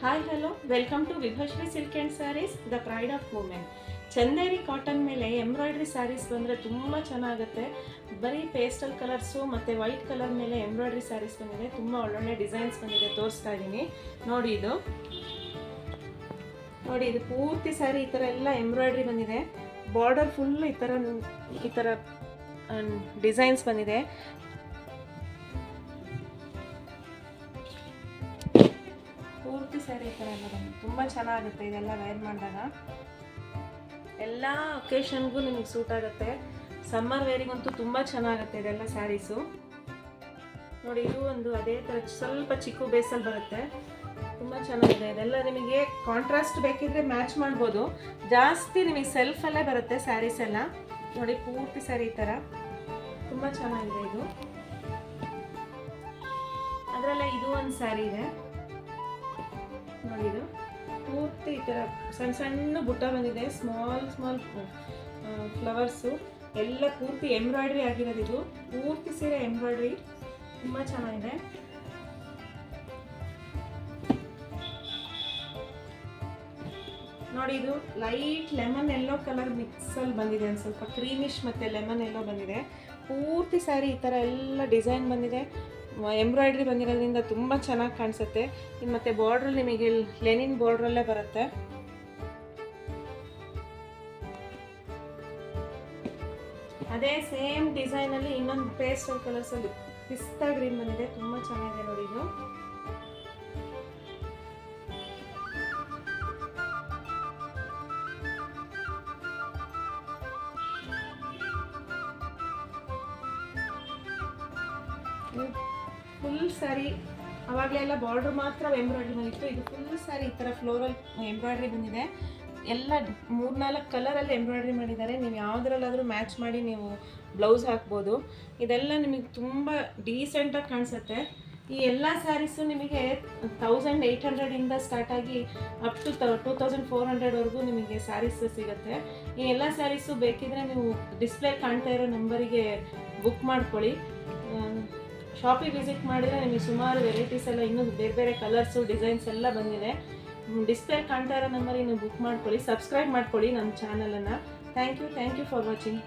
Hi hello welcome to Vibhashree silk and sarees the pride of women. Chanderi cotton ಮೇಲೆ embroidery sarees ಬಂದರೆ ತುಂಬ ಚೆನ್ನಾಗುತ್ತೆ. ಬರೀ ಪೇಸ್ಟಲ್ ಕಲರ್ಸು ಮತ್ತು ವೈಟ್ ಕಲರ್ ಮೇಲೆ ಎಂಬ್ರಾಯ್ಡ್ರಿ ಸ್ಯಾರೀಸ್ ಬಂದಿದೆ. ತುಂಬ ಒಳ್ಳೊಳ್ಳೆ ಡಿಸೈನ್ಸ್ ಬಂದಿದೆ, ತೋರಿಸ್ತಾ ಇದ್ದೀನಿ ನೋಡಿ. ಇದು ಪೂರ್ತಿ ಸ್ಯಾರಿ ಈ ಥರ ಎಲ್ಲ ಎಂಬ್ರಾಯ್ಡ್ರಿ ಬಂದಿದೆ. ಬಾರ್ಡರ್ ಫುಲ್ ಈ ಥರ ಡಿಸೈನ್ಸ್ ಬಂದಿದೆ. ಪೂರ್ತಿ ಸ್ಯಾರಿ ಈ ಥರ ಎಲ್ಲ ಬಂದು ತುಂಬ ಚೆನ್ನಾಗುತ್ತೆ. ಇದೆಲ್ಲ ವೇರ್ ಮಾಡಿದಾಗ ಎಲ್ಲ ಒಕೇಶನ್ಗೂ ನಿಮಗೆ ಸೂಟ್ ಆಗುತ್ತೆ. ಸಮ್ಮರ್ ವೇರಿಗಂತೂ ತುಂಬ ಚೆನ್ನಾಗುತ್ತೆ ಇದೆಲ್ಲ ಸ್ಯಾರೀಸು. ನೋಡಿ, ಇದು ಒಂದು ಅದೇ ಥರ ಸ್ವಲ್ಪ ಚಿಕ್ಕ ಬೇಸಲ್ಲಿ ಬರುತ್ತೆ, ತುಂಬ ಚೆನ್ನಾಗಿದೆ. ಇದೆಲ್ಲ ನಿಮಗೆ ಕಾಂಟ್ರಾಸ್ಟ್ ಬೇಕಿದ್ರೆ ಮ್ಯಾಚ್ ಮಾಡ್ಬೋದು. ಜಾಸ್ತಿ ನಿಮಗೆ ಸೆಲ್ಫಲ್ಲೇ ಬರುತ್ತೆ ಸ್ಯಾರೀಸ್ ಎಲ್ಲ. ನೋಡಿ, ಪೂರ್ತಿ ಸ್ಯಾರಿ ಈ ಥರ ತುಂಬ ಚೆನ್ನಾಗಿದೆ. ಇದು ಅದರಲ್ಲೇ ಇದು ಒಂದು ಸ್ಯಾರಿ ಇದೆ ನೋಡಿ. ಇದು ಪೂರ್ತಿ ಈ ಥರ ಸಣ್ಣ ಸಣ್ಣ ಬುಟ್ಟ ಬಂದಿದೆ, ಸ್ಮಾಲ್ ಫ್ಲವರ್ಸು ಎಲ್ಲ ಪೂರ್ತಿ ಎಂಬ್ರಾಯ್ಡ್ರಿ ಆಗಿರೋದು. ಇದು ಪೂರ್ತಿ ಸೀರೆ ಎಂಬ್ರಾಯ್ಡ್ರಿ, ತುಂಬ ಚೆನ್ನಾಗಿದೆ. ನೋಡಿ, ಇದು ಲೈಟ್ ಲೆಮನ್ ಎಲ್ಲೋ ಕಲರ್ ಮಿಕ್ಸಲ್ಲಿ ಬಂದಿದೆ. ಒಂದು ಸ್ವಲ್ಪ ಕ್ರೀಮಿಶ್ ಮತ್ತು ಲೆಮನ್ ಎಲ್ಲೋ ಬಂದಿದೆ. ಪೂರ್ತಿ ಸ್ಯಾರಿ ಈ ಥರ ಎಲ್ಲ ಡಿಸೈನ್ ಬಂದಿದೆ, ಎಂಬ್ರಾಯ್ಡ್ರಿ ಬಂದಿರೋದ್ರಿಂದ ತುಂಬ ಚೆನ್ನಾಗಿ ಕಾಣಿಸುತ್ತೆ. ಮತ್ತು ಬಾರ್ಡ್ರ್ ನಿಮಗೆ ಲೆನಿನ್ ಬಾರ್ಡ್ರಲ್ಲೇ ಬರುತ್ತೆ. ಅದೇ ಸೇಮ್ ಡಿಸೈನಲ್ಲಿ ಇನ್ನೊಂದು ಪೇಸ್ಟಲ್ ಕಲರ್ಸಲ್ಲಿ ಪಿಸ್ತಾ ಗ್ರೀನ್ ಬಂದಿದೆ, ತುಂಬ ಚೆನ್ನಾಗಿದೆ ನೋಡಿ. ಇದು ಫುಲ್ ಸ್ಯಾರಿ ಅವಾಗಲೆಲ್ಲ ಬಾರ್ಡ್ರ್ ಮಾತ್ರ ಎಂಬ್ರಾಯ್ಡ್ರಿ ಬಂದಿತ್ತು. ಇದು ಫುಲ್ ಸ್ಯಾರಿ ಈ ಥರ ಫ್ಲೋರಲ್ ಎಂಬ್ರಾಯ್ಡ್ರಿ ಬಂದಿದೆ. ಎಲ್ಲ 3-4 ಕಲರಲ್ಲಿ ಎಂಬ್ರಾಯ್ಡ್ರಿ ಮಾಡಿದ್ದಾರೆ. ನೀವು ಯಾವುದ್ರಲ್ಲಾದರೂ ಮ್ಯಾಚ್ ಮಾಡಿ ನೀವು ಬ್ಲೌಸ್ ಹಾಕ್ಬೋದು. ಇದೆಲ್ಲ ನಿಮಗೆ ತುಂಬ ಡೀಸೆಂಟಾಗಿ ಕಾಣಿಸುತ್ತೆ. ಈ ಎಲ್ಲ ಸ್ಯಾರೀಸು ನಿಮಗೆ 1800ಇಂದ ಸ್ಟಾರ್ಟ್ ಆಗಿ ಅಪ್ ಟು 2400ವರೆಗೂ ನಿಮಗೆ ಸ್ಯಾರೀಸ್ ಸಿಗುತ್ತೆ. ಈ ಎಲ್ಲ ಸ್ಯಾರೀಸು ಬೇಕಿದ್ರೆ ನೀವು ಡಿಸ್ಪ್ಲೇ ಕಾಣ್ತಾ ಇರೋ ನಂಬರಿಗೆ ಬುಕ್ ಮಾಡ್ಕೊಳ್ಳಿ. ಶಾಪಿಗೆ ವಿಸಿಟ್ ಮಾಡಿದರೆ ನಿಮಗೆ ಸುಮಾರು ವೆರೈಟೀಸ್ ಎಲ್ಲ ಇನ್ನೂ ಬೇರೆ ಬೇರೆ ಕಲರ್ಸು ಡಿಸೈನ್ಸ್ ಎಲ್ಲ ಬಂದಿದೆ. ಡಿಸ್ಪ್ಲೇ ಕಾಣ್ತಾ ಇರೋ ನಂಬರಿಗೆ ನೀವು ಬುಕ್ ಮಾಡ್ಕೊಳ್ಳಿ. ಸಬ್ಸ್ಕ್ರೈಬ್ ಮಾಡ್ಕೊಳ್ಳಿ ನಮ್ಮ ಚಾನಲನ್ನು. Thank you for watching.